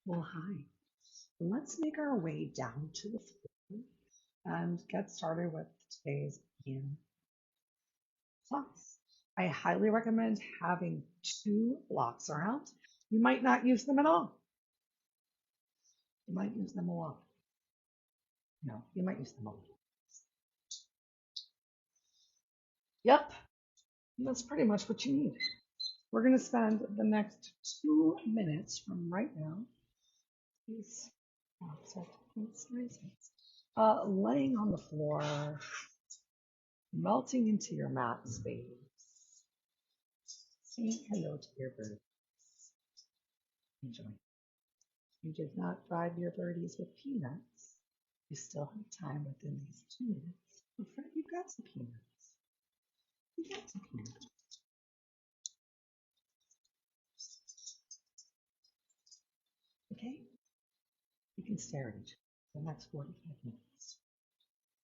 Well, hi. Let's make our way down to the floor and get started with today's in class. I highly recommend having two blocks around. You might not use them at all. You might use them a lot. No, you might use them a lot. Yep, that's pretty much what you need. We're going to spend the next 2 minutes from right now. Please, laying on the floor, melting into your mat space. Saying hello to your bird. Enjoy. You did not drive your birdies with peanuts. You still have time within these 2 minutes. Before you got some peanuts. You got some peanuts. Okay? You can stare at each other for the next 45 minutes.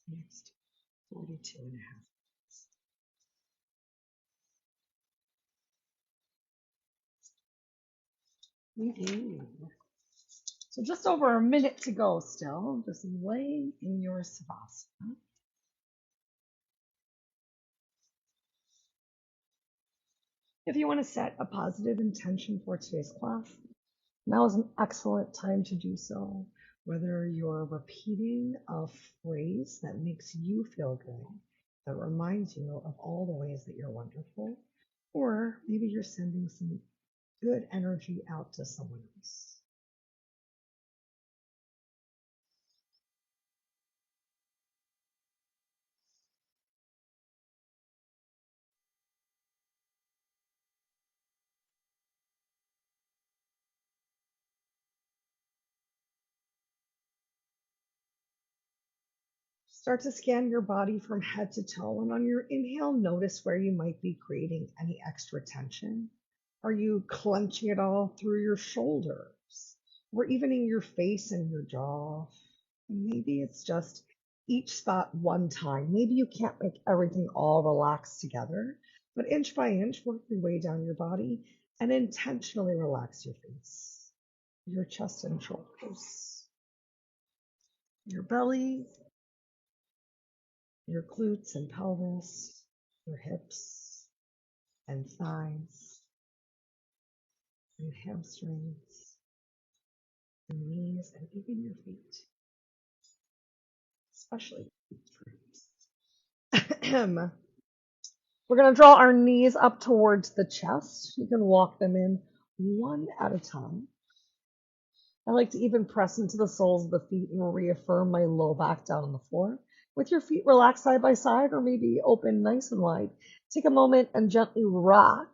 Next 42 and a half minutes. So just over a minute to go still. Just laying in your savasana. If you want to set a positive intention for today's class, now is an excellent time to do so. Whether you're repeating a phrase that makes you feel good, that reminds you of all the ways that you're wonderful, or maybe you're sending some good energy out to someone else. Start to scan your body from head to toe, and on your inhale, notice where you might be creating any extra tension. Are you clenching it all through your shoulders, or even in your face and your jaw? Maybe it's just each spot one time. Maybe you can't make everything all relaxed together, but inch by inch, work your way down your body and intentionally relax your face, your chest and shoulders, your belly, your glutes and pelvis, your hips and thighs, and hamstrings, and knees, and even your feet, especially feet. We're going to draw our knees up towards the chest. You can walk them in one at a time. I like to even press into the soles of the feet and reaffirm my low back down on the floor. With your feet relaxed side by side or maybe open nice and wide, take a moment and gently rock,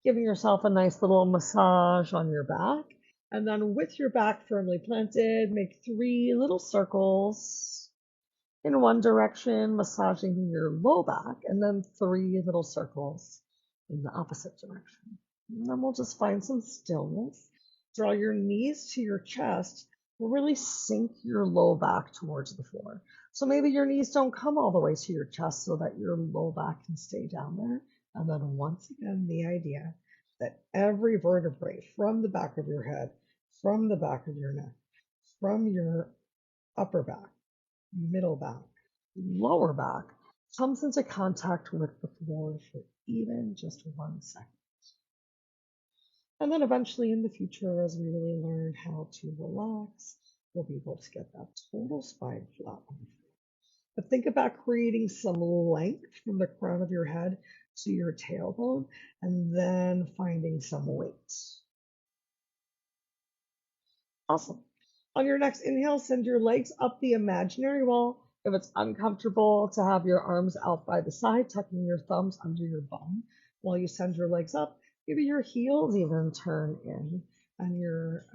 giving yourself a nice little massage on your back. And then with your back firmly planted, make 3 little circles in one direction, massaging your low back, and then 3 little circles in the opposite direction. And then we'll just find some stillness. Draw your knees to your chest, and really sink your low back towards the floor. So maybe your knees don't come all the way to your chest so that your low back can stay down there. And then once again, the idea that every vertebrae from the back of your head, from the back of your neck, from your upper back, middle back, lower back comes into contact with the floor for even just 1 second. And then eventually in the future, as we really learn how to relax, we'll be able to get that total spine flat on the floor. But think about creating some length from the crown of your head to your tailbone, and then finding some weight. Awesome. On your next inhale, send your legs up the imaginary wall. If it's uncomfortable to have your arms out by the side, tucking your thumbs under your bum while you send your legs up. Maybe your heels even turn in and your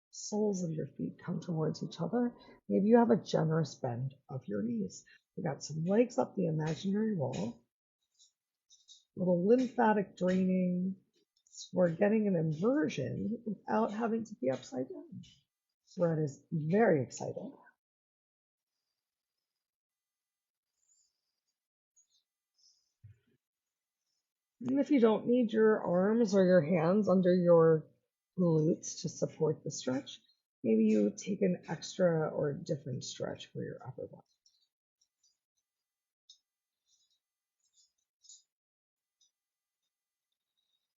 soles of your feet come towards each other. Maybe you have a generous bend of your knees. We got some legs up the imaginary wall, little lymphatic draining. We're getting an inversion without having to be upside down. Fred is very excited. And if you don't need your arms or your hands under your glutes to support the stretch, maybe you take an extra or different stretch for your upper body.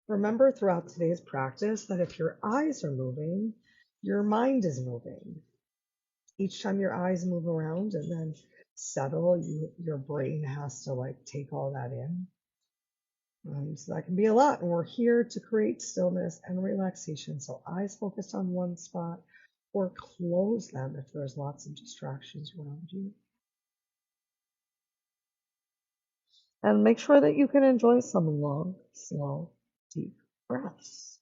Remember throughout today's practice that if your eyes are moving, your mind is moving. Each time your eyes move around and then settle, your brain has to like take all that in. So that can be a lot. And we're here to create stillness and relaxation. So eyes focused on one spot or close them if there's lots of distractions around you. And make sure that you can enjoy some long, slow, deep breaths.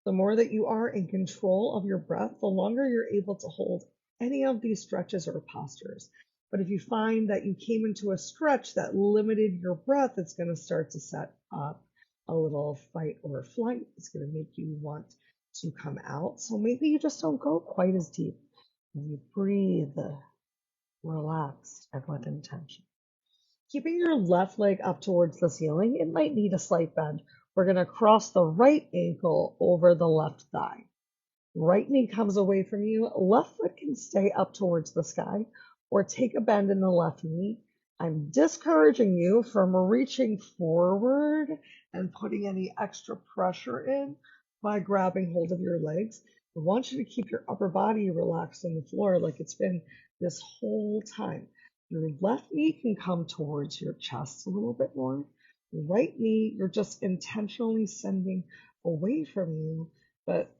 The more that you are in control of your breath, the longer you're able to hold any of these stretches or postures. But if you find that you came into a stretch that limited your breath, it's going to start to set up a little fight or flight. It's going to make you want to come out. So maybe you just don't go quite as deep. And you breathe relaxed and with intention. Keeping your left leg up towards the ceiling, it might need a slight bend. We're going to cross the right ankle over the left thigh. Right knee comes away from you. Left foot can stay up towards the sky or take a bend in the left knee. I'm discouraging you from reaching forward and putting any extra pressure in by grabbing hold of your legs. I want you to keep your upper body relaxed on the floor like it's been this whole time. Your left knee can come towards your chest a little bit more. Right knee, you're just intentionally sending away from you, but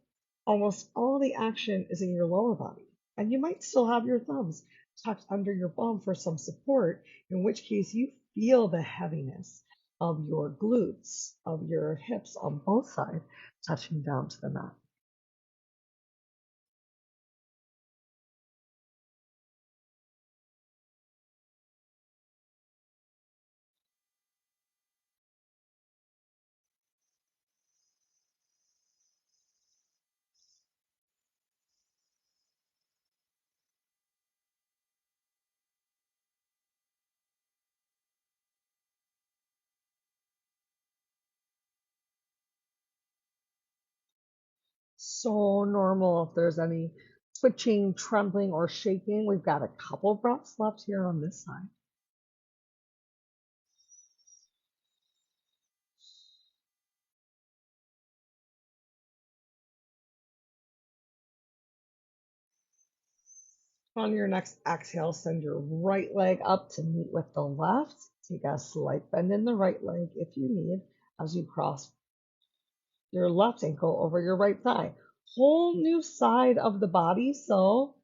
almost all the action is in your lower body. And you might still have your thumbs tucked under your bum for some support, in which case you feel the heaviness of your glutes, of your hips on both sides, touching down to the mat. So normal if there's any twitching, trembling, or shaking. We've got a couple breaths left here on this side. On your next exhale, send your right leg up to meet with the left. Take a slight bend in the right leg if you need as you cross your left ankle over your right thigh. Whole new side of the body, so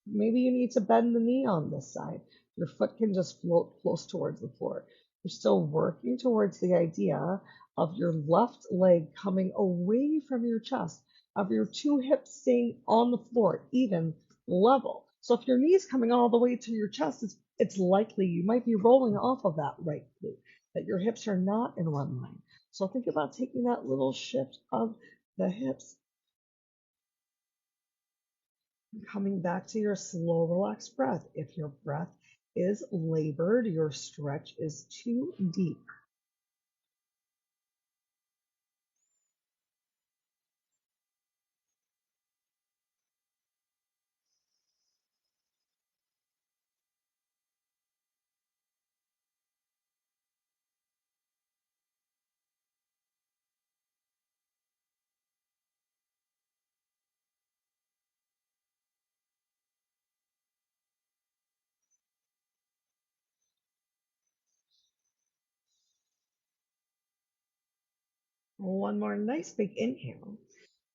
maybe you need to bend the knee on this side. Your foot can just float close towards the floor. You're still working towards the idea of your left leg coming away from your chest, of your two hips staying on the floor, even level. So if your knee's coming all the way to your chest, it's likely you might be rolling off of that right glute, that your hips are not in one line. So think about taking that little shift of the hips, coming back to your slow, relaxed breath. If your breath is labored, your stretch is too deep. One more nice big inhale.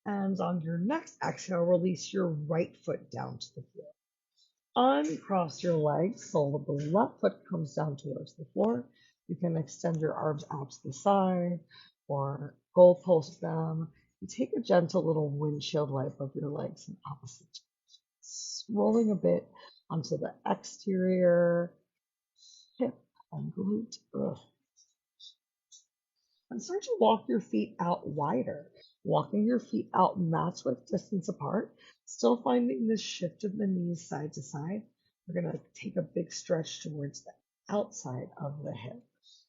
And on your next exhale, release your right foot down to the floor. Uncross your legs so the left foot comes down towards the floor. You can extend your arms out to the side or goalpost them. You take a gentle little windshield wipe of your legs in opposite directions, rolling a bit onto the exterior hip and glute. Ugh. And start to walk your feet out wider. Walking your feet out match width distance apart, still finding this shift of the knees side to side. We're going to take a big stretch towards the outside of the hip.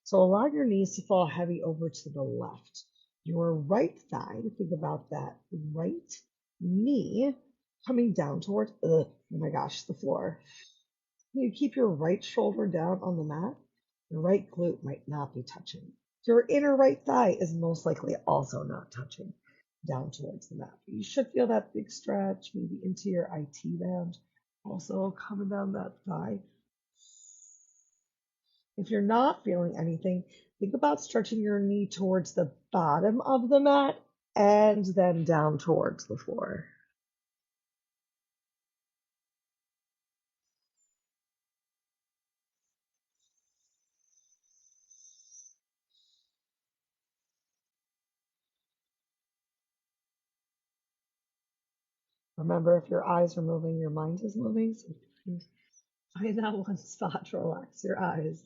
So allow your knees to fall heavy over to the left. Your right thigh, think about that right knee coming down towards, oh my gosh, the floor. You keep your right shoulder down on the mat. Your right glute might not be touching. Your inner right thigh is most likely also not touching down towards the mat. You should feel that big stretch, maybe into your IT band, also coming down that thigh. If you're not feeling anything, think about stretching your knee towards the bottom of the mat and then down towards the floor. Remember, if your eyes are moving, your mind is moving. So find that one spot to relax your eyes.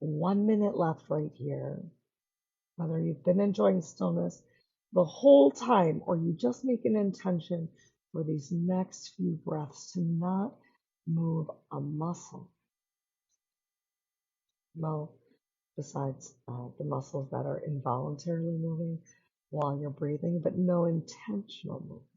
One minute left right here. Whether you've been enjoying stillness the whole time or you just make an intention for these next few breaths to not move a muscle. Well, besides the muscles that are involuntarily moving while you're breathing, but no intentional movement.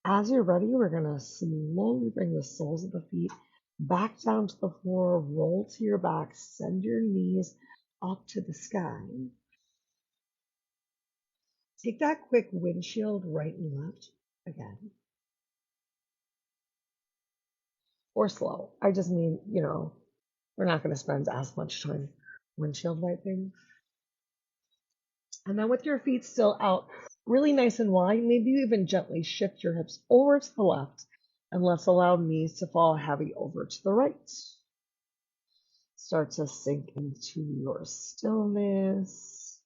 As you're ready, we're going to slowly bring the soles of the feet back down to the floor, roll to your back, send your knees up to the sky. Take that quick windshield right and left again, or slow. I just mean, we're not going to spend as much time windshield wiping. And then with your feet still out, really nice and wide, maybe you even gently shift your hips over to the left and let's allow knees to fall heavy over to the right. Start to sink into your stillness.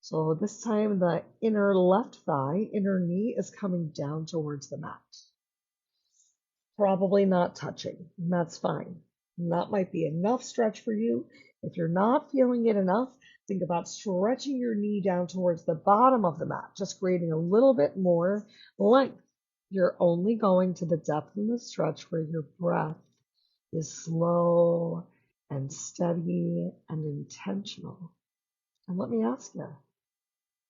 So this time the inner left thigh, inner knee is coming down towards the mat. Probably not touching, and that's fine. And that might be enough stretch for you. If you're not feeling it enough, think about stretching your knee down towards the bottom of the mat, just creating a little bit more length. You're only going to the depth in the stretch where your breath is slow and steady and intentional. And let me ask you,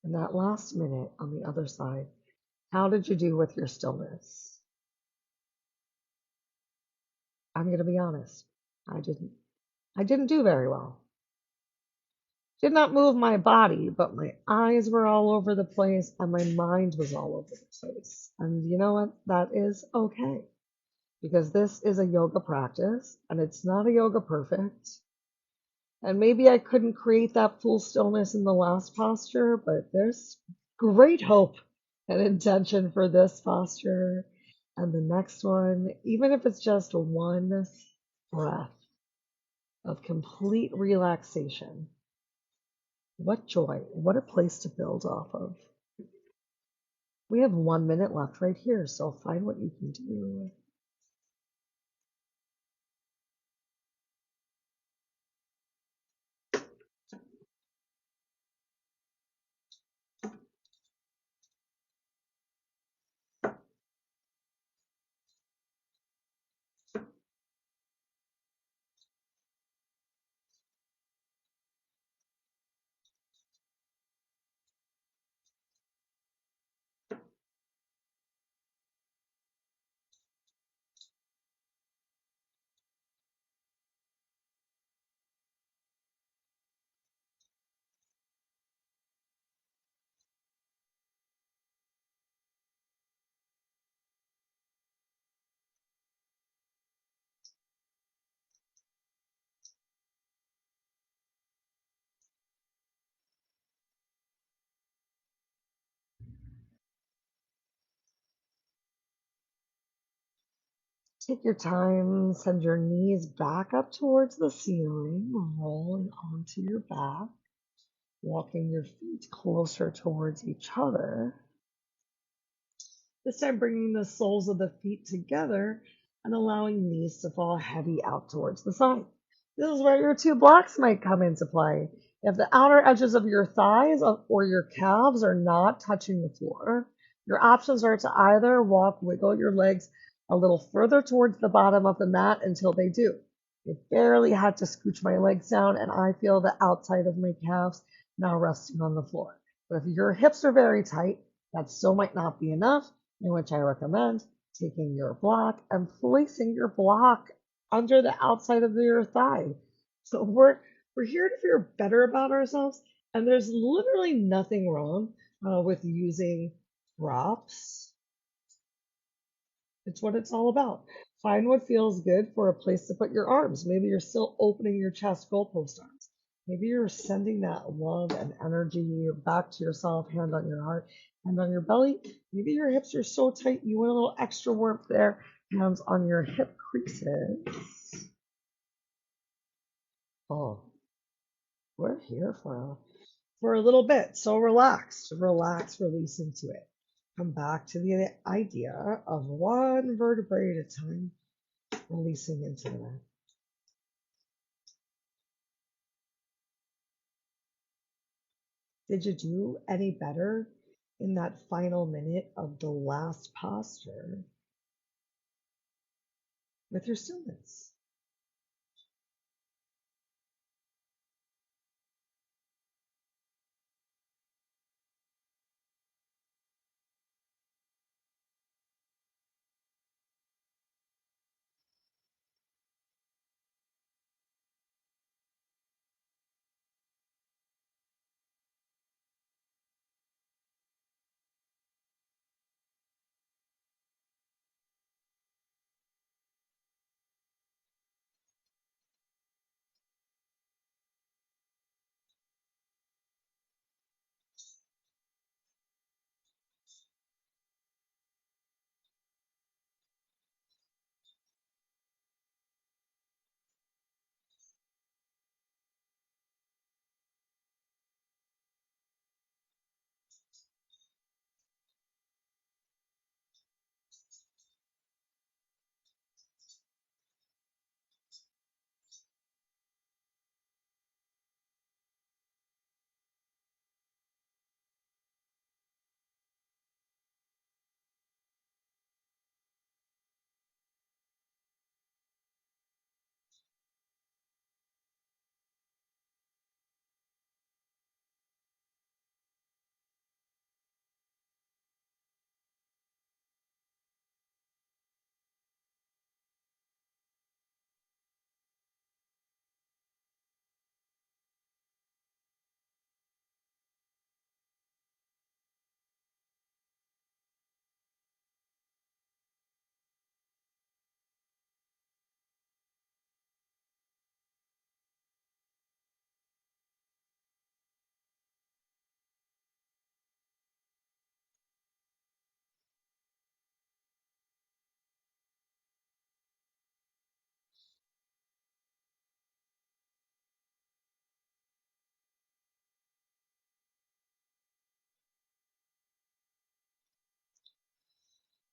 in that last minute on the other side, how did you do with your stillness? I'm going to be honest. I didn't. I didn't do very well. Did not move my body, but my eyes were all over the place and my mind was all over the place. And you know what? That is okay because this is a yoga practice and it's not a yoga perfect. And maybe I couldn't create that full stillness in the last posture, but there's great hope and intention for this posture and the next one, even if it's just one breath of complete relaxation. What joy, what a place to build off of. We have 1 minute left right here, so find what you can do. Take your time, send your knees back up towards the ceiling, rolling onto your back, walking your feet closer towards each other. This time bringing the soles of the feet together and allowing knees to fall heavy out towards the side. This is where your two blocks might come into play. If the outer edges of your thighs or your calves are not touching the floor, your options are to either wiggle your legs a little further towards the bottom of the mat until they do. I barely had to scooch my legs down and I feel the outside of my calves now resting on the floor. But if your hips are very tight, that still might not be enough, in which I recommend taking your block and placing your block under the outside of your thigh. So we're here to feel better about ourselves, and there's literally nothing wrong with using props. It's what it's all about. Find what feels good for a place to put your arms. Maybe you're still opening your chest goalpost arms. Maybe you're sending that love and energy back to yourself, hand on your heart, hand on your belly. Maybe your hips are so tight you want a little extra warmth there. Hands on your hip creases. Oh, we're here for a little bit. So relax, release into it. Come back to the idea of one vertebrae at a time, releasing into that. Did you do any better in that final minute of the last posture with your stillness?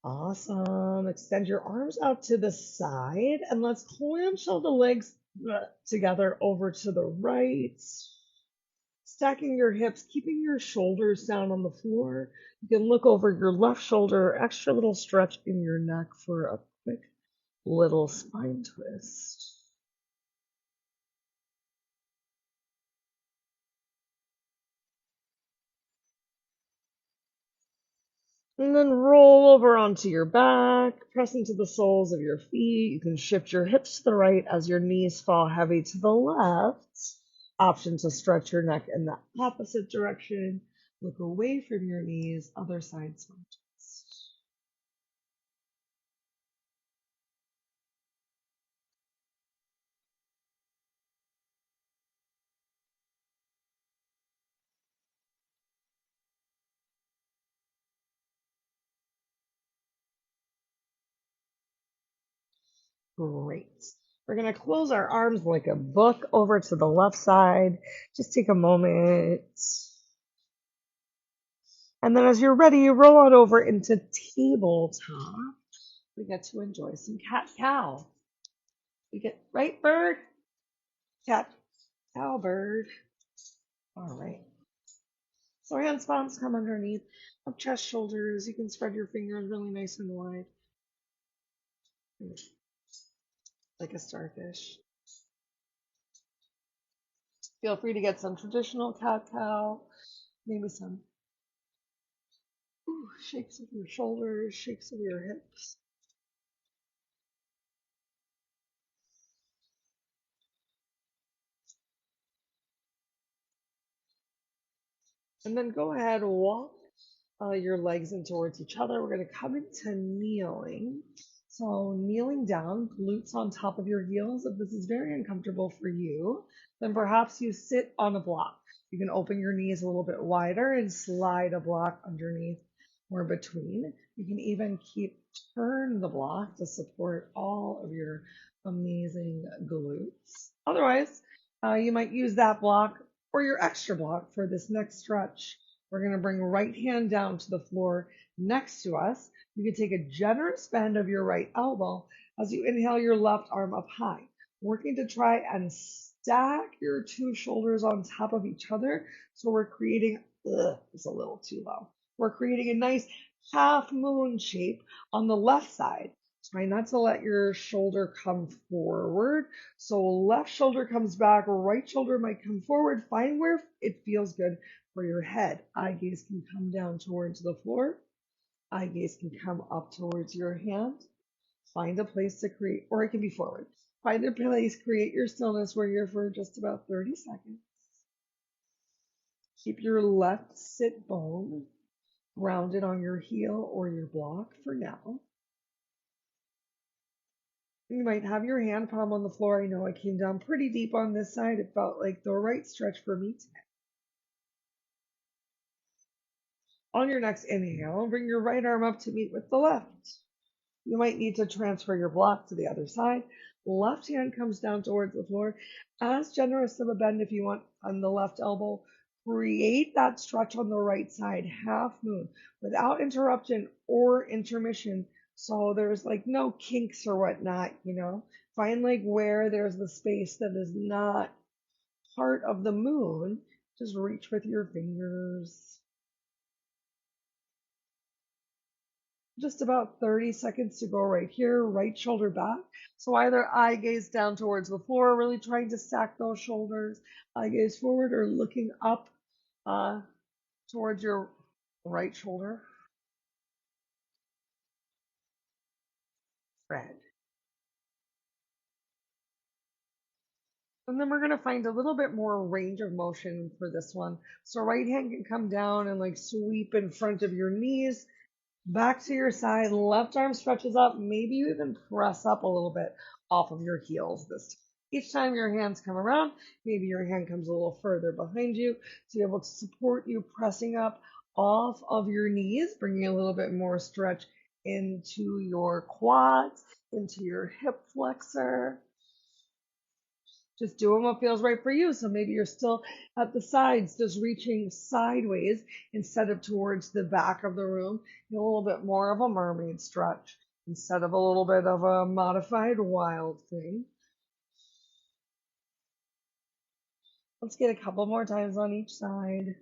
Awesome. Extend your arms out to the side and let's clamshell the legs together over to the right. Stacking your hips, keeping your shoulders down on the floor. You can look over your left shoulder, extra little stretch in your neck for a quick little spine twist. And then roll over onto your back, press into the soles of your feet. You can shift your hips to the right as your knees fall heavy to the left. Option to stretch your neck in the opposite direction. Look away from your knees, other side spine twist. Great. We're going to close our arms like a book over to the left side. Just take a moment. And then as you're ready, you roll out over into tabletop. We get to enjoy some cat cow. We get right bird, cat cow bird. All right. So hands palms come underneath, up chest, shoulders. You can spread your fingers really nice and wide, like a starfish. Feel free to get some traditional cat cow, maybe some shakes of your shoulders, shakes of your hips. And then go ahead, walk your legs in towards each other. We're going to come into kneeling. So kneeling down, glutes on top of your heels. If this is very uncomfortable for you, then perhaps you sit on a block. You can open your knees a little bit wider and slide a block underneath or between. You can even turn the block to support all of your amazing glutes. Otherwise, you might use that block or your extra block for this next stretch. We're going to bring right hand down to the floor next to us. You can take a generous bend of your right elbow as you inhale your left arm up high, working to try and stack your two shoulders on top of each other. So we're creating, it's a little too low. We're creating a nice half moon shape on the left side. Try not to let your shoulder come forward. So left shoulder comes back, right shoulder might come forward. Find where it feels good for your head. Eye gaze can come down towards the floor. Eye gaze can come up towards your hand. Find a place to create, or it can be forward. Find a place, create your stillness where you're for just about 30 seconds. Keep your left sit bone grounded on your heel or your block for now. You might have your hand palm on the floor. I know I came down pretty deep on this side. It felt like the right stretch for me today. On your next inhale, bring your right arm up to meet with the left. You might need to transfer your block to the other side. Left hand comes down towards the floor. As generous of a bend if you want on the left elbow. Create that stretch on the right side, half moon, without interruption or intermission. So there's like no kinks or whatnot, you know. Find like where there's the space that is not part of the moon. Just reach with your fingers. Just about 30 seconds to go right here, right shoulder back. So either eye gaze down towards the floor, really trying to stack those shoulders, eye gaze forward, or looking up towards your right shoulder. Red. And then we're going to find a little bit more range of motion for this one. So right hand can come down and like sweep in front of your knees. Back to your side, left arm stretches up. Maybe you even press up a little bit off of your heels this time. Each time your hands come around, maybe your hand comes a little further behind you to be able to support you pressing up off of your knees, bringing a little bit more stretch into your quads, into your hip flexor. Just doing what feels right for you. So maybe you're still at the sides, just reaching sideways instead of towards the back of the room. A little bit more of a mermaid stretch instead of a little bit of a modified wild thing. Let's get a couple more times on each side.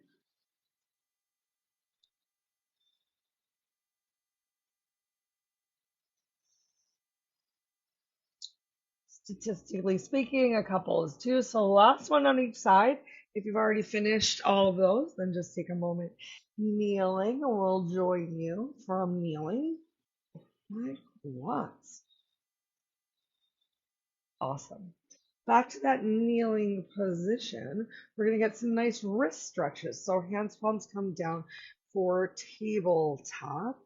Statistically speaking, a couple is two. So last one on each side. If you've already finished all of those, then just take a moment kneeling, and we'll join you from kneeling like once. Awesome. Back to that kneeling position. We're going to get some nice wrist stretches. So hands, palms come down for tabletop.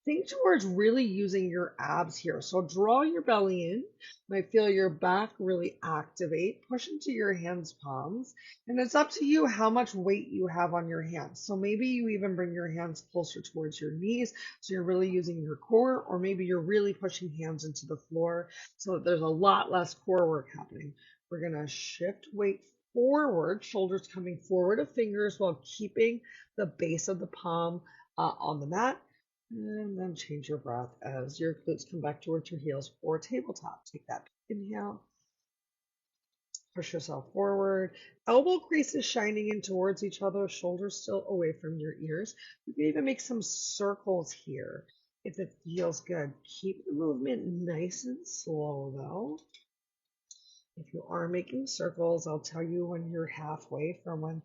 Think towards really using your abs here. So draw your belly in. Might feel your back really activate. Push into your hands, palms. And it's up to you how much weight you have on your hands. So maybe you even bring your hands closer towards your knees. So you're really using your core, or maybe you're really pushing hands into the floor so that there's a lot less core work happening. We're going to shift weight forward, shoulders coming forward of fingers while keeping the base of the palm on the mat. And then change your breath as your glutes come back towards your heels or tabletop. Take that inhale, push yourself forward. Elbow creases shining in towards each other, shoulders still away from your ears. You can even make some circles here if it feels good. Keep the movement nice and slow though. If you are making circles, I'll tell you when you're halfway from when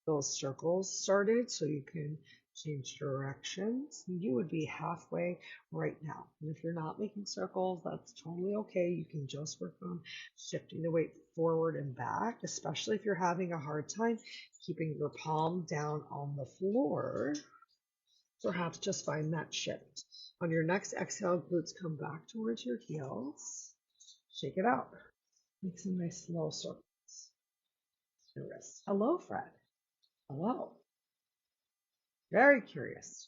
those circles started so you can change directions. You would be halfway right now. And if you're not making circles, that's totally okay. You can just work on shifting the weight forward and back, especially if you're having a hard time keeping your palm down on the floor. Perhaps just find that shift. On your next exhale, glutes come back towards your heels. Shake it out. Make some nice slow circles. Your wrist. Hello, Fred. Hello. Very curious.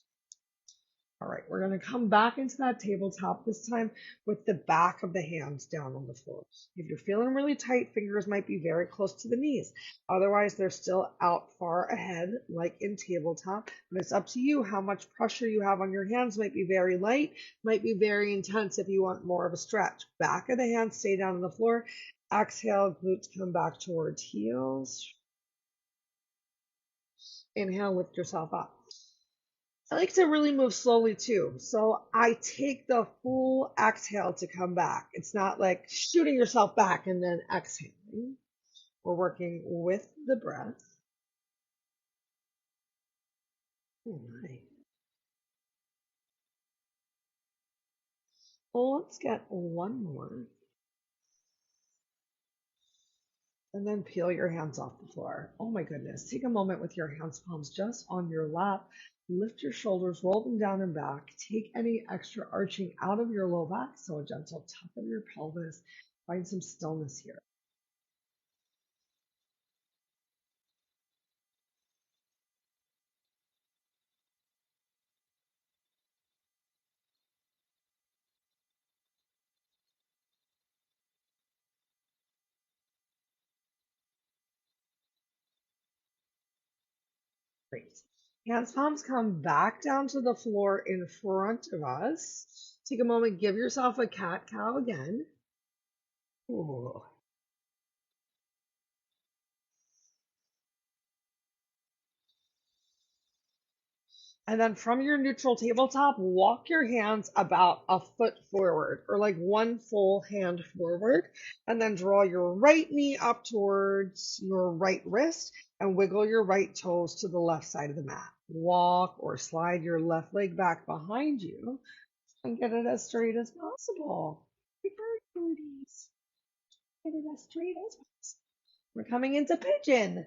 All right, we're going to come back into that tabletop, this time with the back of the hands down on the floor. If you're feeling really tight, fingers might be very close to the knees. Otherwise, they're still out far ahead, like in tabletop. But it's up to you how much pressure you have on your hands. Might be very light, might be very intense if you want more of a stretch. Back of the hands, stay down on the floor. Exhale, glutes come back towards heels. Inhale, lift yourself up. I like to really move slowly too. So I take the full exhale to come back. It's not like shooting yourself back and then exhaling. We're working with the breath. All right. Well, let's get one more. And then peel your hands off the floor. Oh my goodness. Take a moment with your hands, palms just on your lap. Lift your shoulders, roll them down and back. Take any extra arching out of your low back, so a gentle tuck of your pelvis. Find some stillness here. Great. Hands, palms come back down to the floor in front of us. Take a moment, give yourself a cat cow again. Ooh. And then from your neutral tabletop, walk your hands about a foot forward, or like one full hand forward. And then draw your right knee up towards your right wrist and wiggle your right toes to the left side of the mat. Walk or slide your left leg back behind you and get it as straight as possible. Good birdies. Get it as straight as possible. We're coming into pigeon.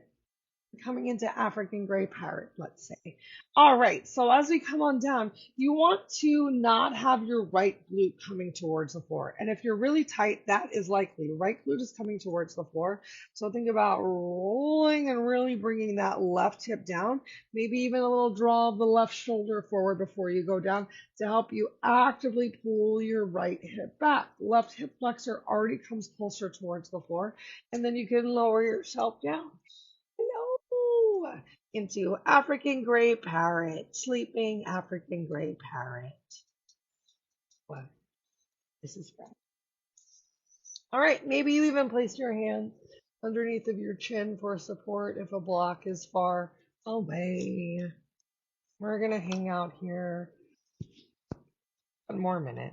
coming into African gray parrot, let's say. All right, so as we come on down, you want to not have your right glute coming towards the floor. And if you're really tight, that is likely. Right glute is coming towards the floor. So think about rolling and really bringing that left hip down. Maybe even a little draw of the left shoulder forward before you go down to help you actively pull your right hip back. Left hip flexor already comes closer towards the floor, and then you can lower yourself down. Hello, into African gray parrot, sleeping African gray parrot. Wow, this is fun. All right, maybe you even place your hand underneath of your chin for support if a block is far away. We're gonna hang out here one more minute.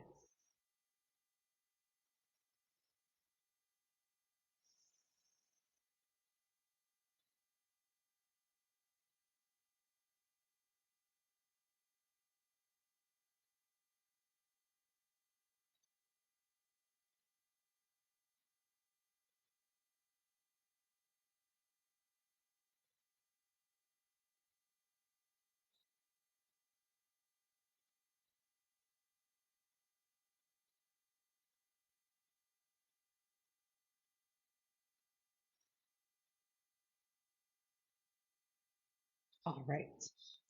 All right.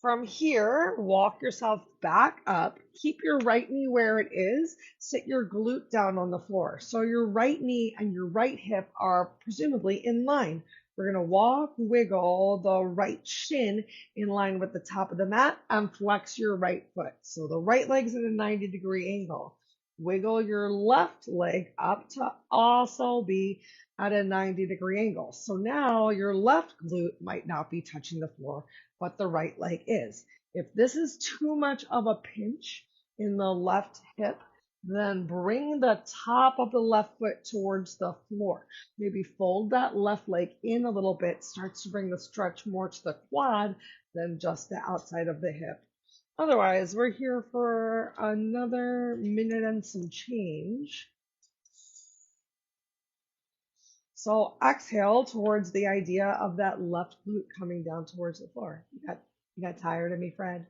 From here, walk yourself back up. Keep your right knee where it is. Sit your glute down on the floor. So your right knee and your right hip are presumably in line. We're going to walk, wiggle the right shin in line with the top of the mat and flex your right foot. So the right leg's at a 90-degree angle. Wiggle your left leg up to also be at a 90-degree angle. So now your left glute might not be touching the floor, but the right leg is. If this is too much of a pinch in the left hip, then bring the top of the left foot towards the floor. Maybe fold that left leg in a little bit, starts to bring the stretch more to the quad than just the outside of the hip. Otherwise, we're here for another minute and some change. So exhale towards the idea of that left glute coming down towards the floor. You got tired of me, Fred?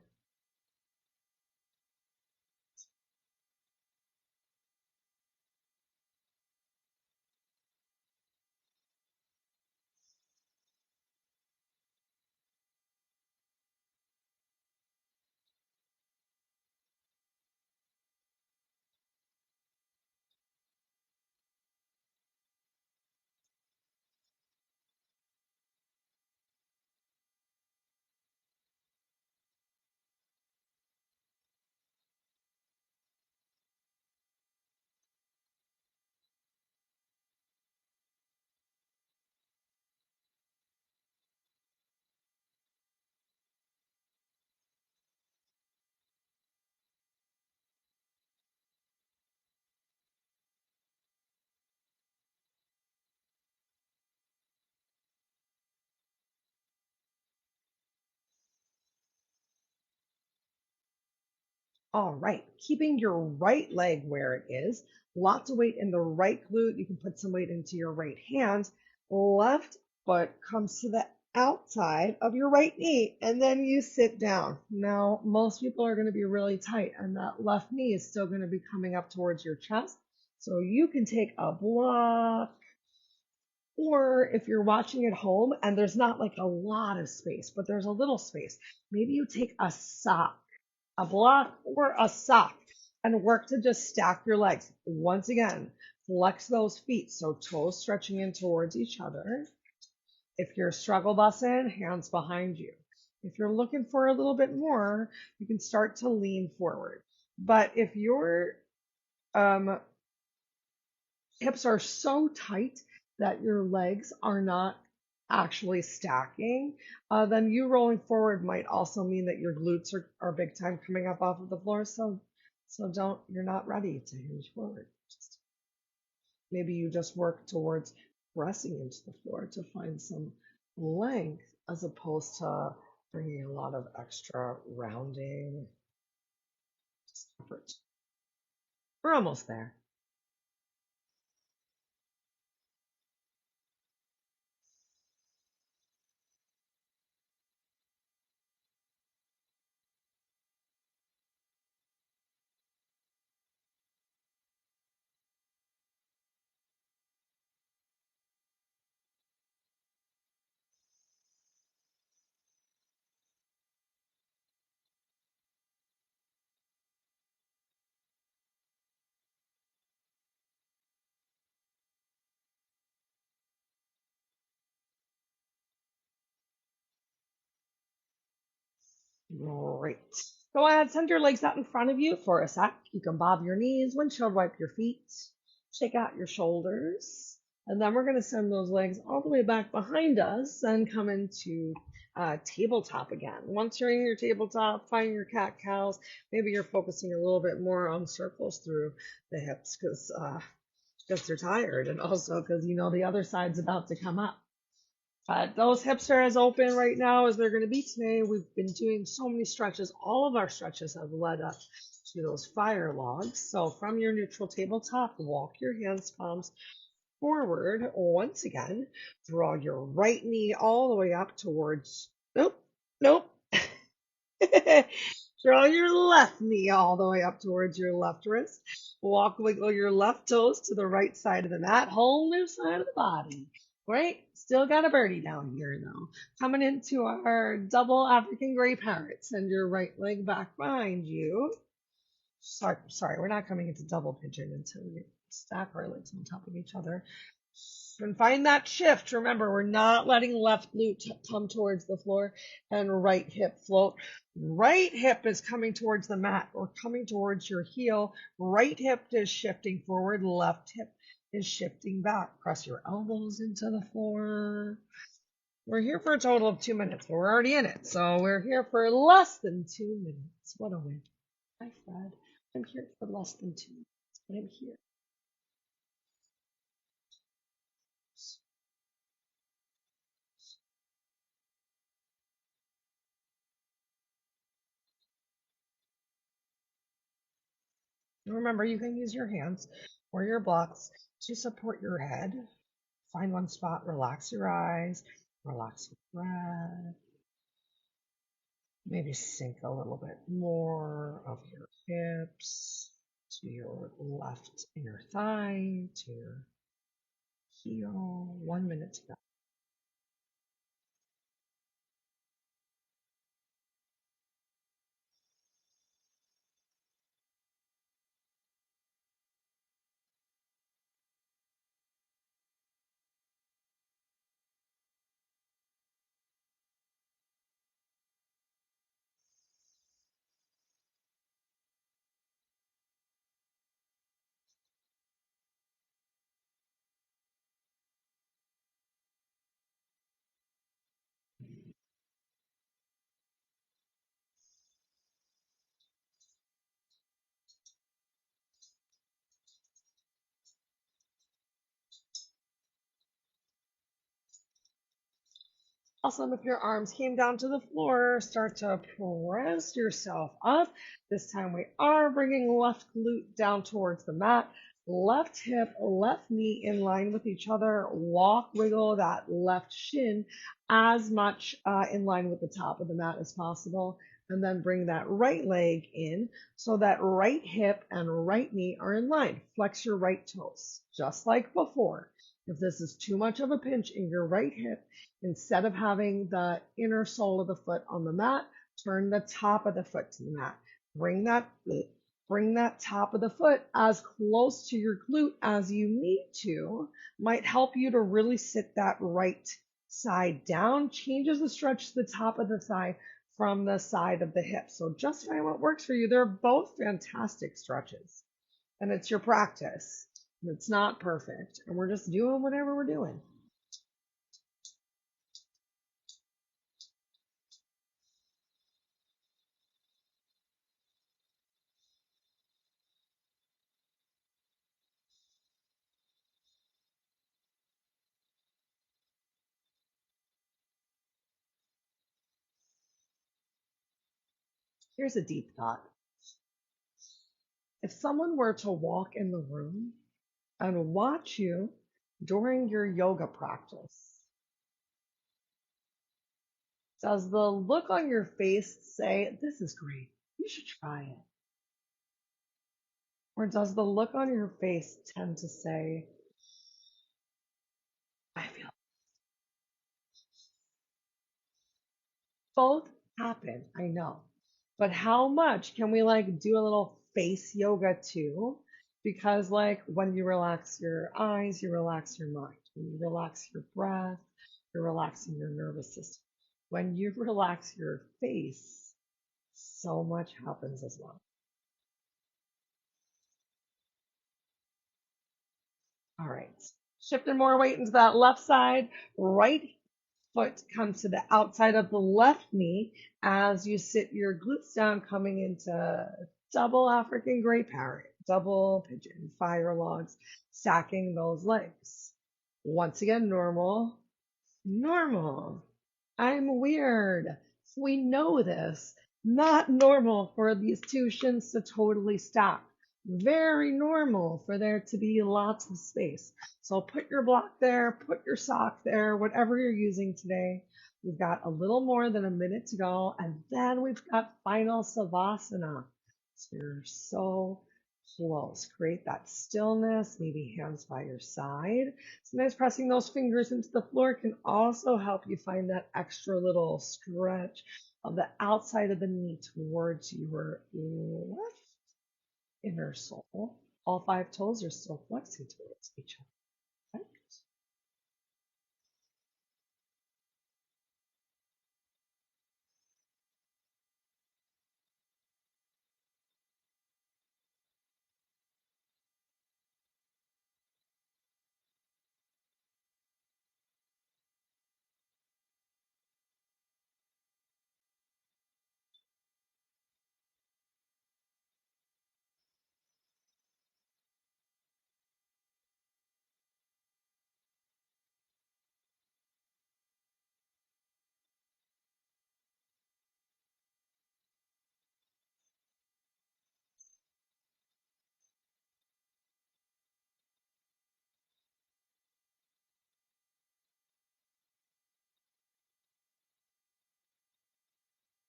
All right, keeping your right leg where it is, lots of weight in the right glute. You can put some weight into your right hand. Left foot comes to the outside of your right knee, and then you sit down. Now, most people are going to be really tight, and that left knee is still going to be coming up towards your chest. So you can take a block, or if you're watching at home and there's not like a lot of space, but there's a little space, maybe you take a sock, a block or a sock, and work to just stack your legs. Once again, flex those feet so toes stretching in towards each other. If you're struggle bussing, hands behind you. If you're looking for a little bit more, you can start to lean forward. But if your um, hips are so tight that your legs are not actually stacking, then you rolling forward might also mean that your glutes are big time coming up off of the floor. So you're not ready to hinge forward. Maybe you just work towards pressing into the floor to find some length as opposed to bringing a lot of extra rounding effort. We're almost there. Great. Go ahead, send your legs out in front of you for a sec. You can bob your knees, windshield wipe your feet, shake out your shoulders, and then we're going to send those legs all the way back behind us and come into tabletop again. Once you're in your tabletop, find your cat cows. Maybe you're focusing a little bit more on circles through the hips because they're tired, and also because you know the other side's about to come up. But those hips are as open right now as they're going to be today. We've been doing so many stretches. All of our stretches have led up to those fire logs. So from your neutral tabletop, walk your hands palms forward once again. Draw your right knee all the way up towards, nope, nope. Draw your left knee all the way up towards your left wrist. Wiggle your left toes to the right side of the mat, whole new side of the body. Great. Still got a birdie down here though. Coming into our double African gray parrot. Send your right leg back behind you. Sorry, we're not coming into double pigeon until we stack our legs on top of each other. And find that shift. Remember, we're not letting left glute come towards the floor and right hip float. Right hip is coming towards the mat or coming towards your heel. Right hip is shifting forward. Left hip is shifting back. Press your elbows into the floor. We're here for a total of 2 minutes, but we're already in it. So we're here for less than 2 minutes. What a win. Hi, Fred. I'm here for less than 2 minutes, but I'm here. Remember, you can use your hands or your blocks to support your head. Find one spot, relax your eyes, relax your breath. Maybe sink a little bit more of your hips to your left inner thigh, to your heel. 1 minute to go. Awesome. If your arms came down to the floor, start to press yourself up. This time we are bringing left glute down towards the mat. Left hip, left knee in line with each other. Walk, wiggle that left shin as much in line with the top of the mat as possible. And then bring that right leg in so that right hip and right knee are in line. Flex your right toes, just like before. If this is too much of a pinch in your right hip, instead of having the inner sole of the foot on the mat, turn the top of the foot to the mat. Bring that top of the foot as close to your glute as you need to. Might help you to really sit that right side down. Changes the stretch to the top of the thigh from the side of the hip. So just find what works for you. They're both fantastic stretches. And it's your practice. It's not perfect. And we're just doing whatever we're doing. Here's a deep thought. If someone were to walk in the room and watch you during your yoga practice, does the look on your face say, "This is great, you should try it"? Or does the look on your face tend to say, "I feel"? Both happen, I know. But how much can we like do a little face yoga too? Because like when you relax your eyes, you relax your mind. When you relax your breath, you're relaxing your nervous system. When you relax your face, So much happens as well. All right. Shifting more weight into that left side. Right foot comes to the outside of the left knee as you sit your glutes down, coming into double African gray parrot, double pigeon, fire logs, stacking those legs. Once again, normal, normal. I'm weird. We know this. Not normal for these two shins to totally stack. Very normal for there to be lots of space. So put your block there, put your sock there, whatever you're using today. We've got a little more than a minute to go, and then we've got final savasana. So you're so close. Create that stillness, maybe hands by your side. Sometimes pressing those fingers into the floor can also help you find that extra little stretch of the outside of the knee towards your left inner sole. All five toes are still flexing towards each other. Right?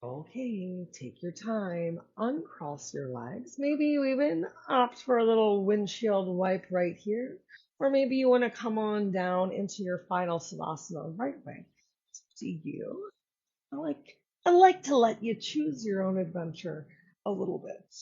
Okay, take your time, uncross your legs. Maybe you even opt for a little windshield wipe right here. Or maybe you want to come on down into your final savasana right way. It's up to you. I like I like to let you choose your own adventure a little bit.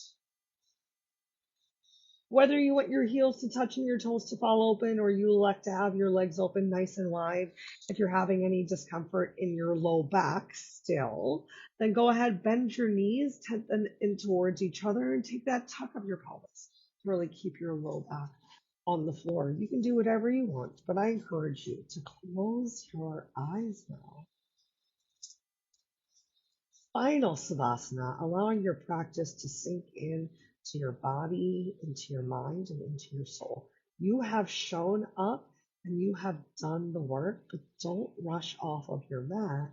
Whether you want your heels to touch and your toes to fall open, or you elect to have your legs open nice and wide, if you're having any discomfort in your low back still, then go ahead, bend your knees, tent them in towards each other, and take that tuck of your pelvis to really keep your low back on the floor. You can do whatever you want, but I encourage you to close your eyes now. Final savasana, allowing your practice to sink in to your body, into your mind, and into your soul. You have shown up and you have done the work, but don't rush off of your mat.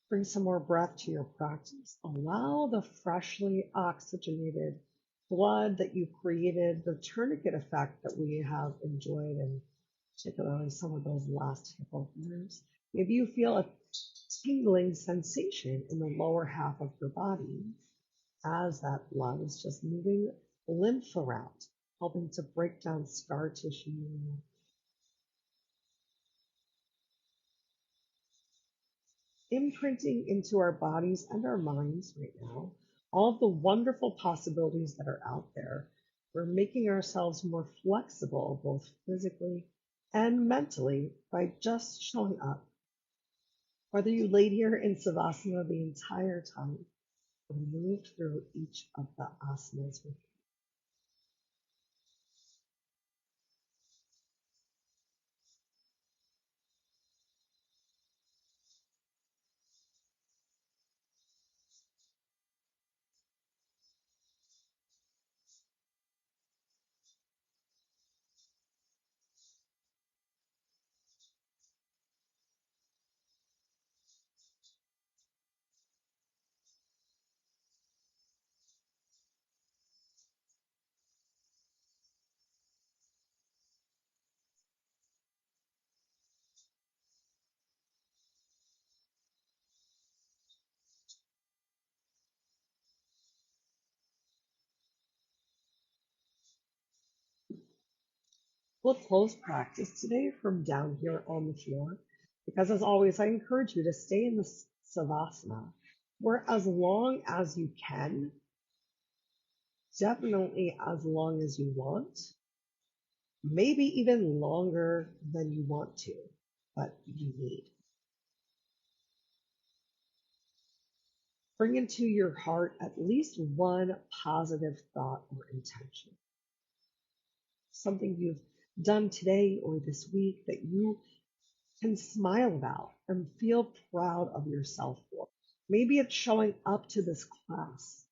Bring some more breath to your practice. Allow the freshly oxygenated blood that you created, the tourniquet effect that we have enjoyed, and particularly some of those last couple of years. Maybe you feel a tingling sensation in the lower half of your body as that blood is just moving lymph around, helping to break down scar tissue, imprinting into our bodies and our minds right now all of the wonderful possibilities that are out there. We're making ourselves more flexible, both physically and mentally, by just showing up. Whether you laid here in Savasana the entire time or moved through each of the asanas with we'll close practice today from down here on the floor because, as always, I encourage you to stay in the Savasana for as long as you can, definitely as long as you want, maybe even longer than you want to, but you need. Bring into your heart at least one positive thought or intention. Something you've done today or this week that you can smile about and feel proud of yourself for. Maybe it's showing up to this class.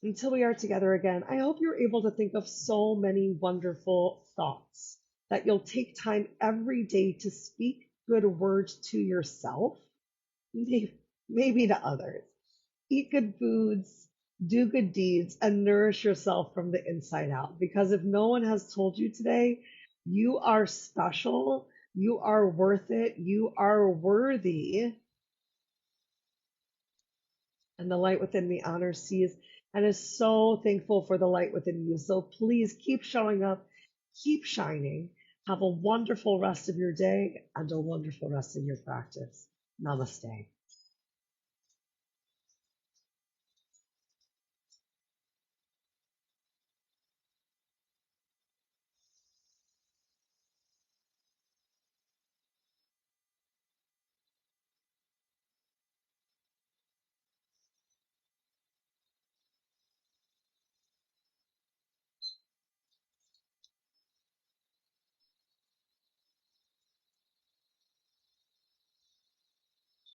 Until we are together again, I hope you're able to think of so many wonderful thoughts, that you'll take time every day to speak good words to yourself, maybe to others. Eat good foods, do good deeds, and nourish yourself from the inside out. Because if no one has told you today, you are special, you are worth it, you are worthy, and the light within me honors, sees, and is so thankful for the light within you. So please keep showing up, keep shining. Have a wonderful rest of your day and a wonderful rest of your practice. Namaste.